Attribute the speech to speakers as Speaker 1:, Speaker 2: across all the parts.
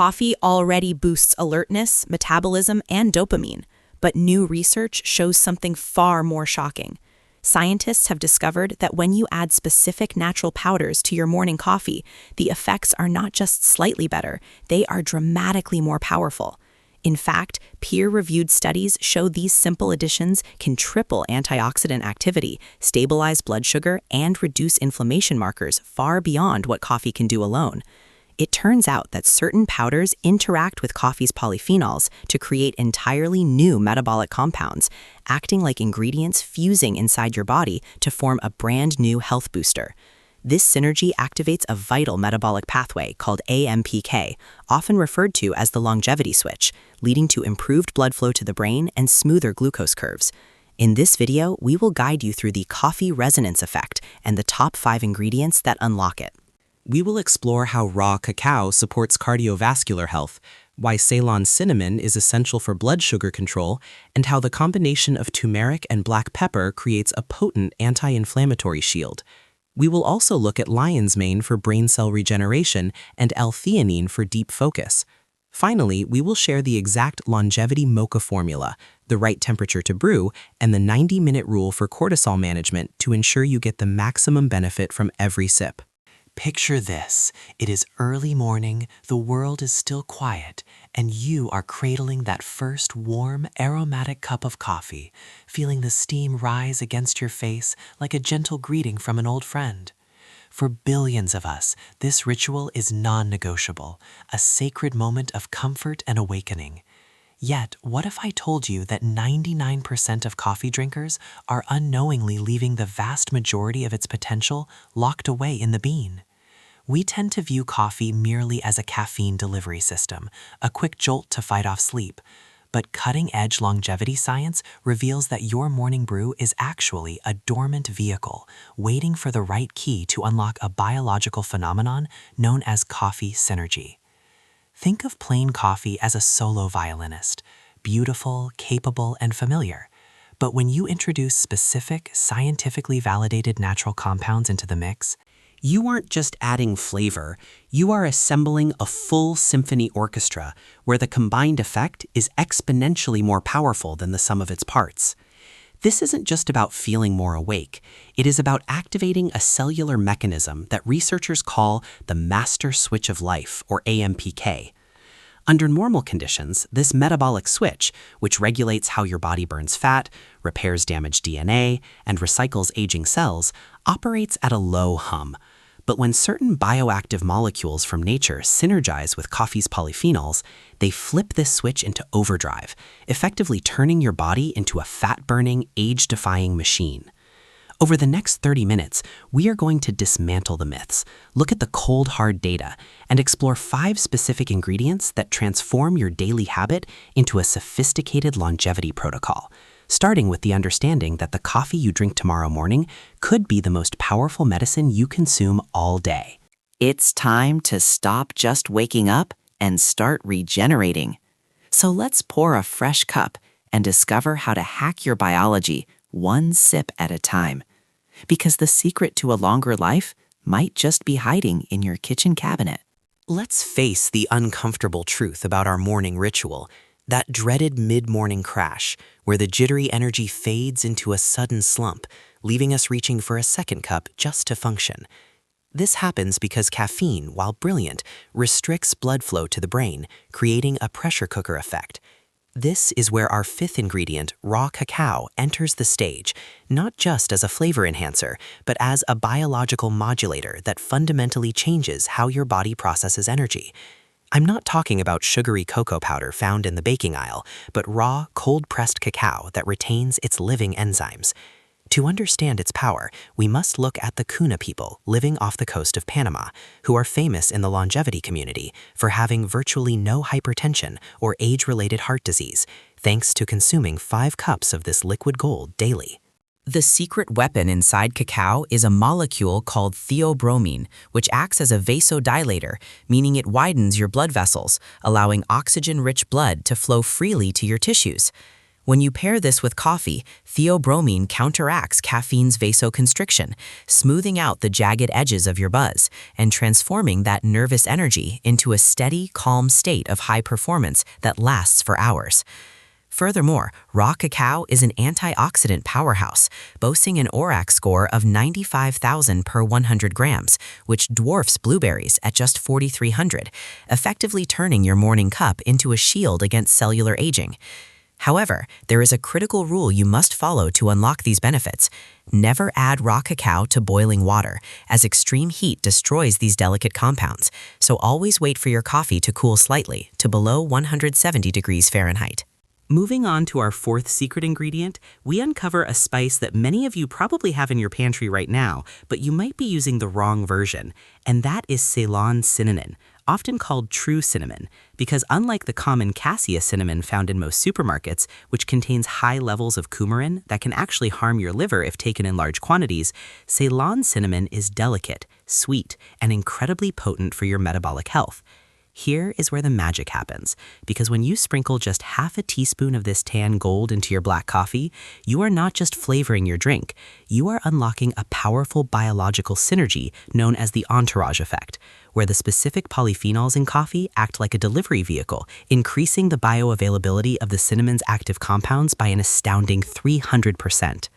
Speaker 1: Coffee already boosts alertness, metabolism, and dopamine, but new research shows something far more shocking. Scientists have discovered that when you add specific natural powders to your morning coffee, the effects are not just slightly better, they are dramatically more powerful. In fact, peer-reviewed studies show these simple additions can triple antioxidant activity, stabilize blood sugar, and reduce inflammation markers far beyond what coffee can do alone. It turns out that certain powders interact with coffee's polyphenols to create entirely new metabolic compounds, acting like ingredients fusing inside your body to form a brand new health booster. This synergy activates a vital metabolic pathway called AMPK, often referred to as the longevity switch, leading to improved blood flow to the brain and smoother glucose curves. In this video, we will guide you through the coffee resonance effect and the top 5 ingredients that unlock it.
Speaker 2: We will explore how raw cacao supports cardiovascular health, why Ceylon cinnamon is essential for blood sugar control, and how the combination of turmeric and black pepper creates a potent anti-inflammatory shield. We will also look at lion's mane for brain cell regeneration and L-theanine for deep focus. Finally, we will share the exact longevity mocha formula, the right temperature to brew, and the 90-minute rule for cortisol management to ensure you get the maximum benefit from every sip. Picture this. It is early morning, the world is still quiet, and you are cradling that first warm, aromatic cup of coffee, feeling the steam rise against your face like a gentle greeting from an old friend. For billions of us, this ritual is non-negotiable, a sacred moment of comfort and awakening. Yet, what if I told you that 99% of coffee drinkers are unknowingly leaving the vast majority of its potential locked away in the bean? We tend to view coffee merely as a caffeine delivery system, a quick jolt to fight off sleep. But cutting-edge longevity science reveals that your morning brew is actually a dormant vehicle, waiting for the right key to unlock a biological phenomenon known as coffee synergy. Think of plain coffee as a solo violinist, beautiful, capable, and familiar. But when you introduce specific, scientifically validated natural compounds into the mix, you aren't just adding flavor, you are assembling a full symphony orchestra where the combined effect is exponentially more powerful than the sum of its parts. This isn't just about feeling more awake, it is about activating a cellular mechanism that researchers call the master switch of life, or AMPK. Under normal conditions, this metabolic switch, which regulates how your body burns fat, repairs damaged DNA, and recycles aging cells, operates at a low hum. But when certain bioactive molecules from nature synergize with coffee's polyphenols, they flip this switch into overdrive, effectively turning your body into a fat-burning, age-defying machine. Over the next 30 minutes, we are going to dismantle the myths, look at the cold, hard data, and explore 5 specific ingredients that transform your daily habit into a sophisticated longevity protocol, starting with the understanding that the coffee you drink tomorrow morning could be the most powerful medicine you consume all day.
Speaker 3: It's time to stop just waking up and start regenerating. So let's pour a fresh cup and discover how to hack your biology one sip at a time. Because the secret to a longer life might just be hiding in your kitchen cabinet.
Speaker 2: Let's face the uncomfortable truth about our morning ritual, that dreaded mid-morning crash, where the jittery energy fades into a sudden slump, leaving us reaching for a second cup just to function. This happens because caffeine, while brilliant, restricts blood flow to the brain, creating a pressure cooker effect. This is where our 5th ingredient, raw cacao, enters the stage, not just as a flavor enhancer, but as a biological modulator that fundamentally changes how your body processes energy. I'm not talking about sugary cocoa powder found in the baking aisle, but raw, cold-pressed cacao that retains its living enzymes. To understand its power, we must look at the Kuna people living off the coast of Panama, who are famous in the longevity community for having virtually no hypertension or age-related heart disease, thanks to consuming 5 cups of this liquid gold daily.
Speaker 3: The secret weapon inside cacao is a molecule called theobromine, which acts as a vasodilator, meaning it widens your blood vessels, allowing oxygen-rich blood to flow freely to your tissues.
Speaker 1: When you pair this with coffee, theobromine counteracts caffeine's vasoconstriction, smoothing out the jagged edges of your buzz and transforming that nervous energy into a steady, calm state of high performance that lasts for hours. Furthermore, raw cacao is an antioxidant powerhouse, boasting an ORAC score of 95,000 per 100 grams, which dwarfs blueberries at just 4,300, effectively turning your morning cup into a shield against cellular aging. However, there is a critical rule you must follow to unlock these benefits. Never add raw cacao to boiling water, as extreme heat destroys these delicate compounds, so always wait for your coffee to cool slightly to below 170 degrees Fahrenheit.
Speaker 2: Moving on to our fourth secret ingredient, we uncover a spice that many of you probably have in your pantry right now, but you might be using the wrong version, and that is Ceylon cinnamon, often called true cinnamon, because unlike the common cassia cinnamon found in most supermarkets, which contains high levels of coumarin that can actually harm your liver if taken in large quantities, Ceylon cinnamon is delicate, sweet, and incredibly potent for your metabolic health. Here is where the magic happens, because when you sprinkle just half a teaspoon of this tan gold into your black coffee, you are not just flavoring your drink, you are unlocking a powerful biological synergy known as the entourage effect, where the specific polyphenols in coffee act like a delivery vehicle, increasing the bioavailability of the cinnamon's active compounds by an astounding 300%.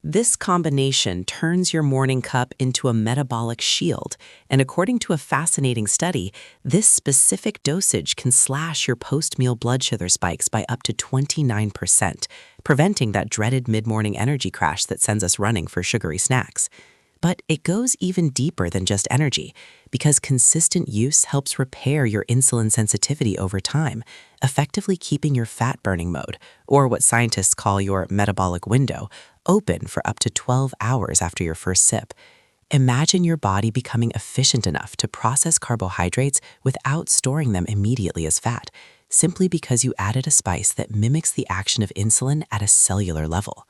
Speaker 2: This combination turns your morning cup into a metabolic shield, and according to a fascinating study, this specific dosage can slash your post-meal blood sugar spikes by up to 29%, preventing that dreaded mid-morning energy crash that sends us running for sugary snacks. But it goes even deeper than just energy, because consistent use helps repair your insulin sensitivity over time, effectively keeping your fat-burning mode, or what scientists call your metabolic window, open for up to 12 hours after your first sip. Imagine your body becoming efficient enough to process carbohydrates without storing them immediately as fat, simply because you added a spice that mimics the action of insulin at a cellular level.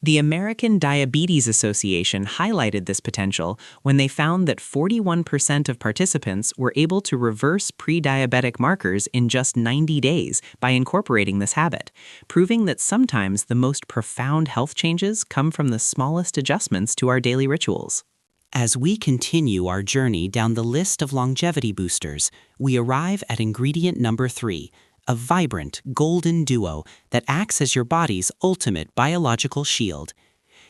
Speaker 2: The American Diabetes Association highlighted this potential when they found that 41% of participants were able to reverse pre-diabetic markers in just 90 days by incorporating this habit, proving that sometimes the most profound health changes come from the smallest adjustments to our daily rituals. As we continue our journey down the list of longevity boosters, we arrive at ingredient number 3, a vibrant, golden duo that acts as your body's ultimate biological shield.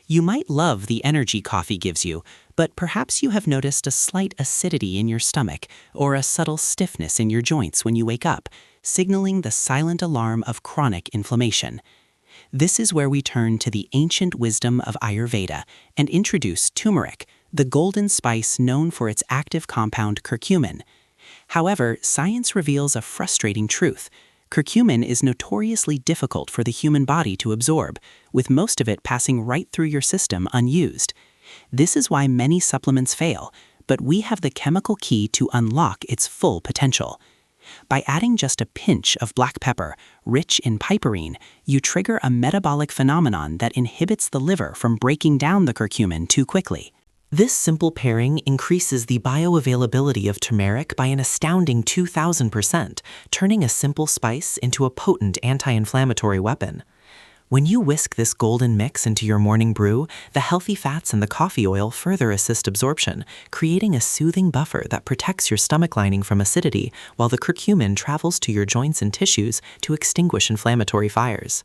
Speaker 2: You might love the energy coffee gives you, but perhaps you have noticed a slight acidity in your stomach or a subtle stiffness in your joints when you wake up, signaling the silent alarm of chronic inflammation. This is where we turn to the ancient wisdom of Ayurveda and introduce turmeric, the golden spice known for its active compound curcumin. However, science reveals a frustrating truth. Curcumin is notoriously difficult for the human body to absorb, with most of it passing right through your system unused. This is why many supplements fail, but we have the chemical key to unlock its full potential. By adding just a pinch of black pepper, rich in piperine, you trigger a metabolic phenomenon that inhibits the liver from breaking down the curcumin too quickly. This simple pairing increases the bioavailability of turmeric by an astounding 2,000%, turning a simple spice into a potent anti-inflammatory weapon. When you whisk this golden mix into your morning brew, the healthy fats in the coffee oil further assist absorption, creating a soothing buffer that protects your stomach lining from acidity, while the curcumin travels to your joints and tissues to extinguish inflammatory fires.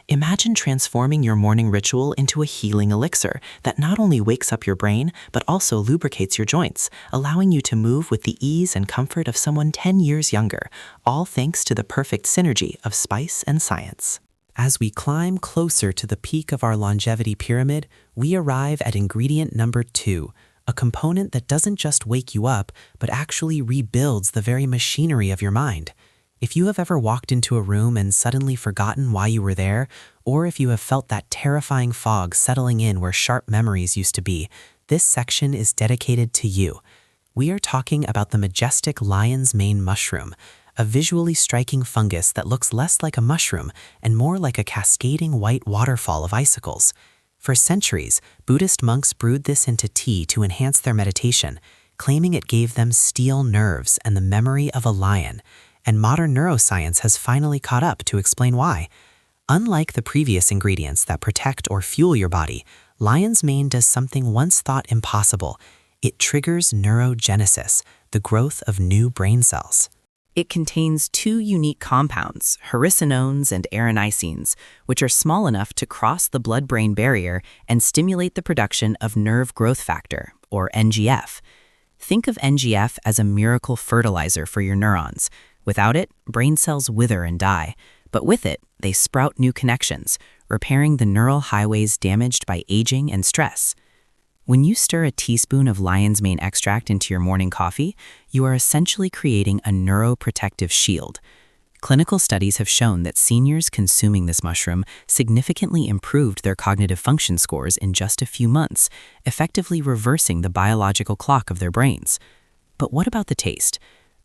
Speaker 2: Imagine transforming your morning ritual into a healing elixir that not only wakes up your brain, but also lubricates your joints, allowing you to move with the ease and comfort of someone 10 years younger, all thanks to the perfect synergy of spice and science. As we climb closer to the peak of our longevity pyramid, we arrive at ingredient number 2, a component that doesn't just wake you up, but actually rebuilds the very machinery of your mind. If you have ever walked into a room and suddenly forgotten why you were there, or if you have felt that terrifying fog settling in where sharp memories used to be, this section is dedicated to you. We are talking about the majestic lion's mane mushroom, a visually striking fungus that looks less like a mushroom and more like a cascading white waterfall of icicles. For centuries, Buddhist monks brewed this into tea to enhance their meditation, claiming it gave them steel nerves and the memory of a lion. And modern neuroscience has finally caught up to explain why. Unlike the previous ingredients that protect or fuel your body, lion's mane does something once thought impossible. It triggers neurogenesis, the growth of new brain cells.
Speaker 1: It contains two unique compounds, hericenones and erinacines, which are small enough to cross the blood-brain barrier and stimulate the production of nerve growth factor, or NGF. Think of NGF as a miracle fertilizer for your neurons. Without it, brain cells wither and die. But with it, they sprout new connections, repairing the neural highways damaged by aging and stress. When you stir a teaspoon of lion's mane extract into your morning coffee, you are essentially creating a neuroprotective shield. Clinical studies have shown that seniors consuming this mushroom significantly improved their cognitive function scores in just a few months, effectively reversing the biological clock of their brains. But what about the taste?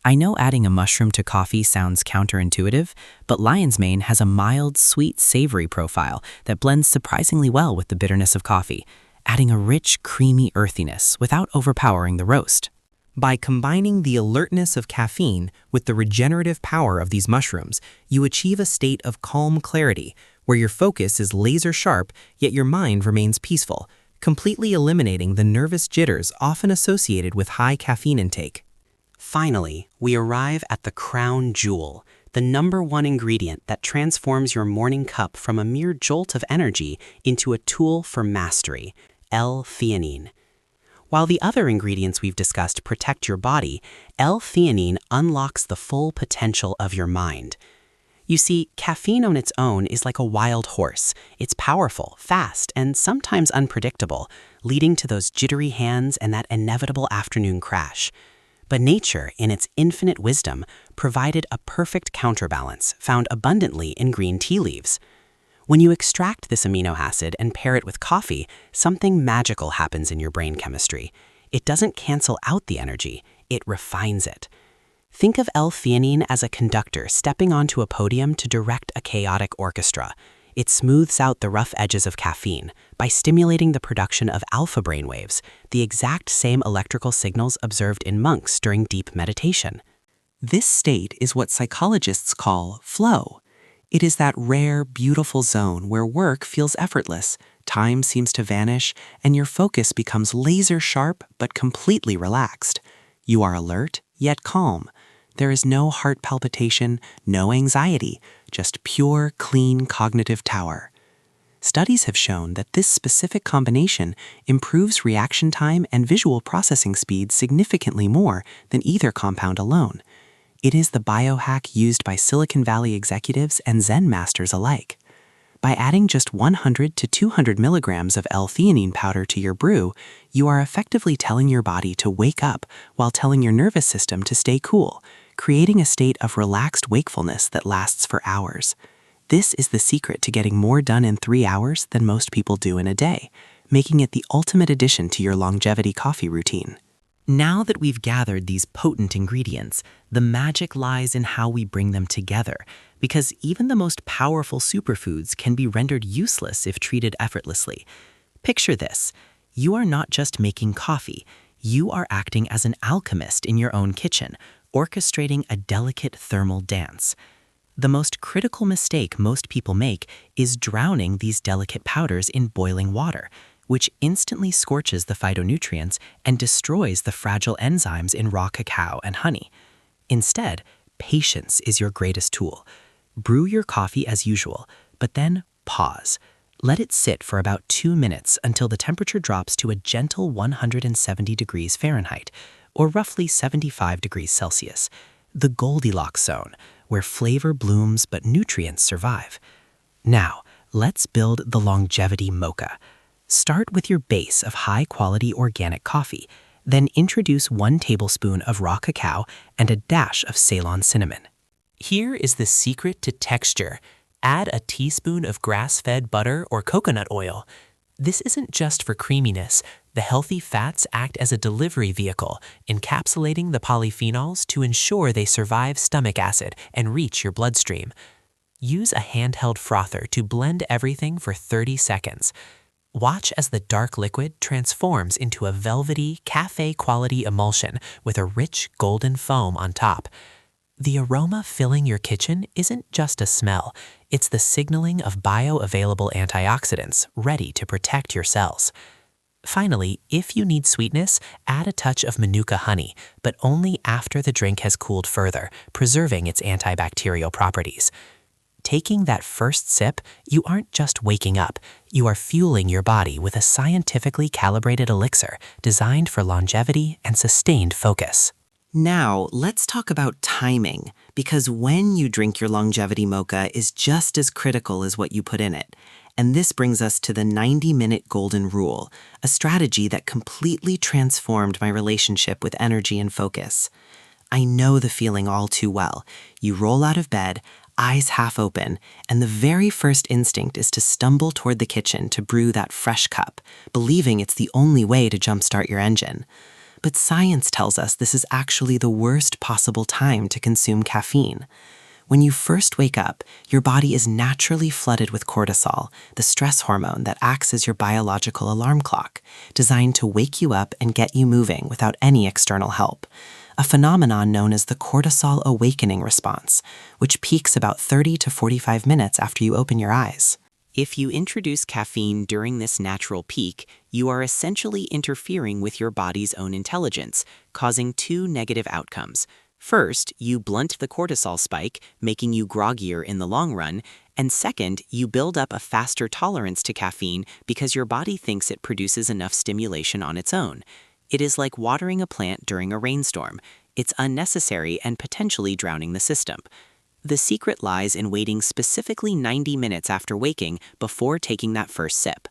Speaker 1: I know adding a mushroom to coffee sounds counterintuitive, but lion's mane has a mild, sweet, savory profile that blends surprisingly well with the bitterness of coffee, adding a rich, creamy earthiness without overpowering the roast.
Speaker 2: By combining the alertness of caffeine with the regenerative power of these mushrooms, you achieve a state of calm clarity, where your focus is laser sharp, yet your mind remains peaceful, completely eliminating the nervous jitters often associated with high caffeine intake. Finally, we arrive at the crown jewel, the #1 ingredient that transforms your morning cup from a mere jolt of energy into a tool for mastery: L-theanine. While the other ingredients we've discussed protect your body, L-theanine unlocks the full potential of your mind. You see, caffeine on its own is like a wild horse. It's powerful, fast, and sometimes unpredictable, leading to those jittery hands and that inevitable afternoon crash. But nature, in its infinite wisdom, provided a perfect counterbalance found abundantly in green tea leaves. When you extract this amino acid and pair it with coffee, something magical happens in your brain chemistry. It doesn't cancel out the energy, it refines it. Think of L-theanine as a conductor stepping onto a podium to direct a chaotic orchestra. It smooths out the rough edges of caffeine by stimulating the production of alpha brainwaves, the exact same electrical signals observed in monks during deep meditation. This state is what psychologists call flow. It is that rare, beautiful zone where work feels effortless, time seems to vanish, and your focus becomes laser sharp but completely relaxed. You are alert, yet calm. There is no heart palpitation, no anxiety, just pure, clean cognitive tower. Studies have shown that this specific combination improves reaction time and visual processing speed significantly more than either compound alone. It is the biohack used by Silicon Valley executives and Zen masters alike. By adding just 100 to 200 milligrams of L-theanine powder to your brew, you are effectively telling your body to wake up while telling your nervous system to stay cool, creating a state of relaxed wakefulness that lasts for hours. This is the secret to getting more done in 3 hours than most people do in a day, making it the ultimate addition to your longevity coffee routine.
Speaker 1: Now that we've gathered these potent ingredients, the magic lies in how we bring them together, because even the most powerful superfoods can be rendered useless if treated effortlessly. Picture this: you are not just making coffee, you are acting as an alchemist in your own kitchen, orchestrating a delicate thermal dance. The most critical mistake most people make is drowning these delicate powders in boiling water, which instantly scorches the phytonutrients and destroys the fragile enzymes in raw cacao and honey. Instead, patience is your greatest tool. Brew your coffee as usual, but then pause. Let it sit for about 2 minutes until the temperature drops to a gentle 170 degrees Fahrenheit, or roughly 75 degrees Celsius, the Goldilocks zone, where flavor blooms but nutrients survive. Now, let's build the longevity mocha. Start with your base of high-quality organic coffee, then introduce 1 tablespoon of raw cacao and a dash of Ceylon cinnamon.
Speaker 2: Here is the secret to texture. Add a teaspoon of grass-fed butter or coconut oil. This isn't just for creaminess. The healthy fats act as a delivery vehicle, encapsulating the polyphenols to ensure they survive stomach acid and reach your bloodstream. Use a handheld frother to blend everything for 30 seconds. Watch as the dark liquid transforms into a velvety, cafe-quality emulsion with a rich golden foam on top. The aroma filling your kitchen isn't just a smell, it's the signaling of bioavailable antioxidants ready to protect your cells. Finally, if you need sweetness, add a touch of Manuka honey, but only after the drink has cooled further, preserving its antibacterial properties. Taking that first sip, you aren't just waking up, you are fueling your body with a scientifically calibrated elixir designed for longevity and sustained focus.
Speaker 3: Now, let's talk about timing, because when you drink your longevity mocha is just as critical as what you put in it. And this brings us to the 90-minute golden rule, a strategy that completely transformed my relationship with energy and focus. I know the feeling all too well. You roll out of bed, eyes half open, and the very first instinct is to stumble toward the kitchen to brew that fresh cup, believing it's the only way to jumpstart your engine. But science tells us this is actually the worst possible time to consume caffeine. When you first wake up, your body is naturally flooded with cortisol, the stress hormone that acts as your biological alarm clock, designed to wake you up and get you moving without any external help. A phenomenon known as the cortisol awakening response, which peaks about 30 to 45 minutes after you open your eyes.
Speaker 2: If you introduce caffeine during this natural peak, you are essentially interfering with your body's own intelligence, causing two negative outcomes. First, you blunt the cortisol spike, making you groggier in the long run, and second, you build up a faster tolerance to caffeine because your body thinks it produces enough stimulation on its own. It is like watering a plant during a rainstorm. It's unnecessary and potentially drowning the system. The secret lies in waiting specifically 90 minutes after waking before taking that first sip.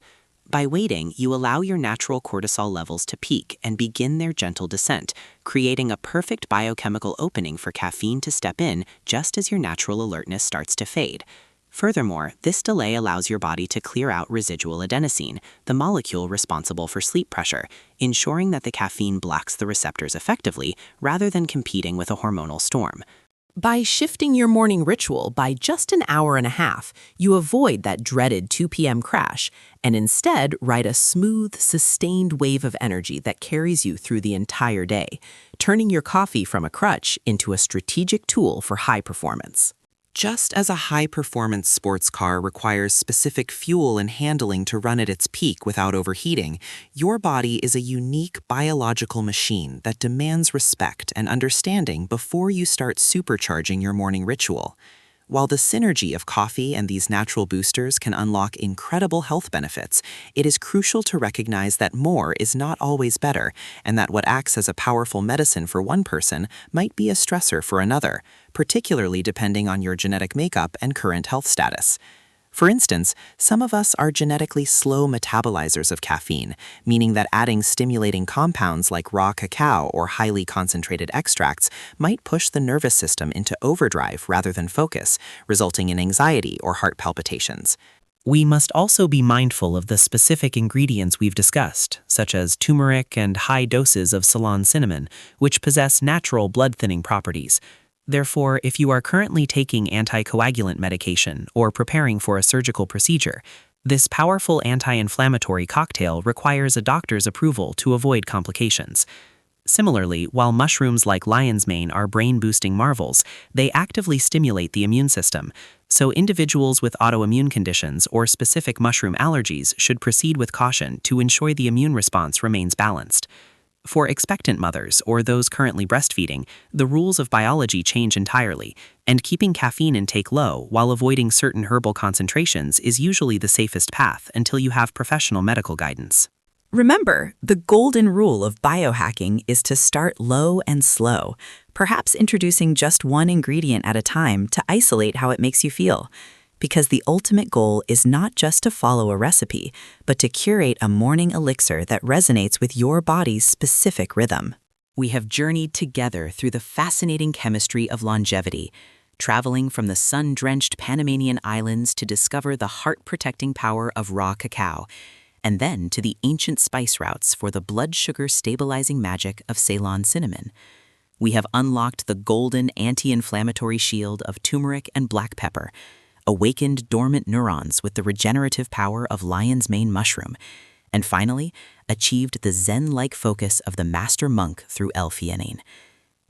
Speaker 2: By waiting, you allow your natural cortisol levels to peak and begin their gentle descent, creating a perfect biochemical opening for caffeine to step in just as your natural alertness starts to fade. Furthermore, this delay allows your body to clear out residual adenosine, the molecule responsible for sleep pressure, ensuring that the caffeine blocks the receptors effectively rather than competing with a hormonal storm.
Speaker 1: By shifting your morning ritual by just an hour and a half, you avoid that dreaded 2 p.m. crash and instead ride a smooth, sustained wave of energy that carries you through the entire day, turning your coffee from a crutch into a strategic tool for high performance.
Speaker 3: Just as a high-performance sports car requires specific fuel and handling to run at its peak without overheating, your body is a unique biological machine that demands respect and understanding before you start supercharging your morning ritual. While the synergy of coffee and these natural boosters can unlock incredible health benefits, it is crucial to recognize that more is not always better, and that what acts as a powerful medicine for one person might be a stressor for another, particularly depending on your genetic makeup and current health status. For instance, some of us are genetically slow metabolizers of caffeine, meaning that adding stimulating compounds like raw cacao or highly concentrated extracts might push the nervous system into overdrive rather than focus, resulting in anxiety or heart palpitations.
Speaker 2: We must also be mindful of the specific ingredients we've discussed, such as turmeric and high doses of Ceylon cinnamon, which possess natural blood-thinning properties. Therefore, if you are currently taking anticoagulant medication or preparing for a surgical procedure, this powerful anti-inflammatory cocktail requires a doctor's approval to avoid complications. Similarly, while mushrooms like lion's mane are brain-boosting marvels, they actively stimulate the immune system, so individuals with autoimmune conditions or specific mushroom allergies should proceed with caution to ensure the immune response remains balanced. For expectant mothers or those currently breastfeeding, the rules of biology change entirely, and keeping caffeine intake low while avoiding certain herbal concentrations is usually the safest path until you have professional medical guidance.
Speaker 1: Remember, the golden rule of biohacking is to start low and slow, perhaps introducing just one ingredient at a time to isolate how it makes you feel. Because the ultimate goal is not just to follow a recipe, but to curate a morning elixir that resonates with your body's specific rhythm. We have journeyed together through the fascinating chemistry of longevity, traveling from the sun-drenched Panamanian islands to discover the heart-protecting power of raw cacao, and then to the ancient spice routes for the blood sugar-stabilizing magic of Ceylon cinnamon. We have unlocked the golden anti-inflammatory shield of turmeric and black pepper, awakened dormant neurons with the regenerative power of lion's mane mushroom, and finally, achieved the zen-like focus of the master monk through L-theanine.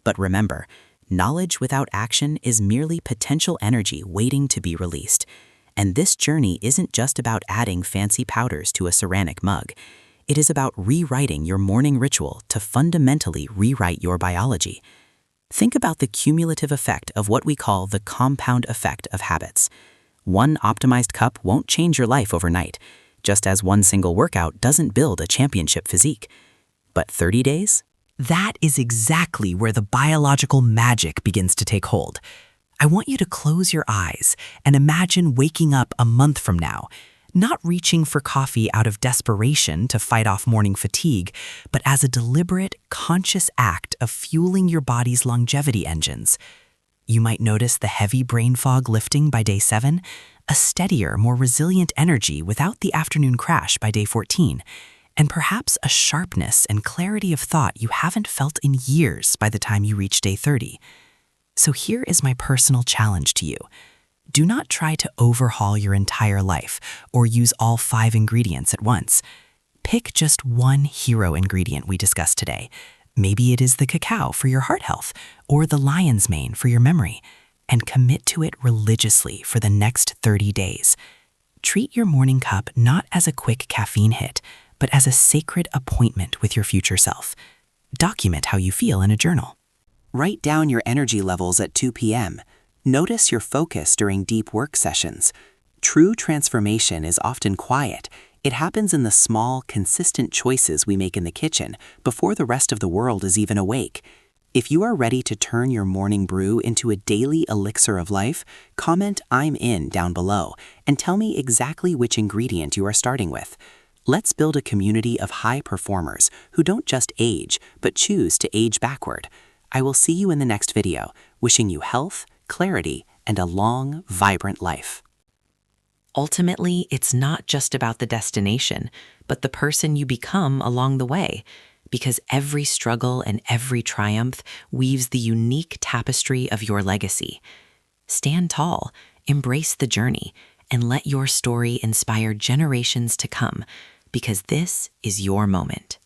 Speaker 1: But remember,
Speaker 3: Knowledge without action is merely potential energy waiting to be released. And this journey isn't just about adding fancy powders to a ceramic mug. It is about rewriting your morning ritual to fundamentally rewrite your biology. Think about the cumulative effect of what we call the compound effect of habits. One optimized cup won't change your life overnight, just as one single workout doesn't build a championship physique. But 30 days?
Speaker 2: That is exactly where the biological magic begins to take hold. I want you to close your eyes and imagine waking up a month from now, not reaching for coffee out of desperation to fight off morning fatigue, but as a deliberate, conscious act of fueling your body's longevity engines. You might notice the heavy brain fog lifting by day 7, a steadier, more resilient energy without the afternoon crash by day 14, and perhaps a sharpness and clarity of thought you haven't felt in years by the time you reach day 30. So here is my personal challenge to you. Do not try to overhaul your entire life or use all 5 ingredients at once. Pick just one hero ingredient we discussed today. Maybe it is the cacao for your heart health or the lion's mane for your memory, and commit to it religiously for the next 30 days. Treat your morning cup not as a quick caffeine hit, but as a sacred appointment with your future self. Document how you feel in a journal.
Speaker 3: Write down your energy levels at 2 p.m. Notice your focus during deep work sessions. True transformation is often quiet. It happens in the small, consistent choices we make in the kitchen before the rest of the world is even awake. If you are ready to turn your morning brew into a daily elixir of life, comment "I'm in" down below and tell me exactly which ingredient you are starting with. Let's build a community of high performers who don't just age, but choose to age backward. I will see you in the next video, wishing you health, clarity, and a long, vibrant life.
Speaker 1: Ultimately, it's not just about the destination, but the person you become along the way, because every struggle and every triumph weaves the unique tapestry of your legacy. Stand tall, embrace the journey, and let your story inspire generations to come, because this is your moment.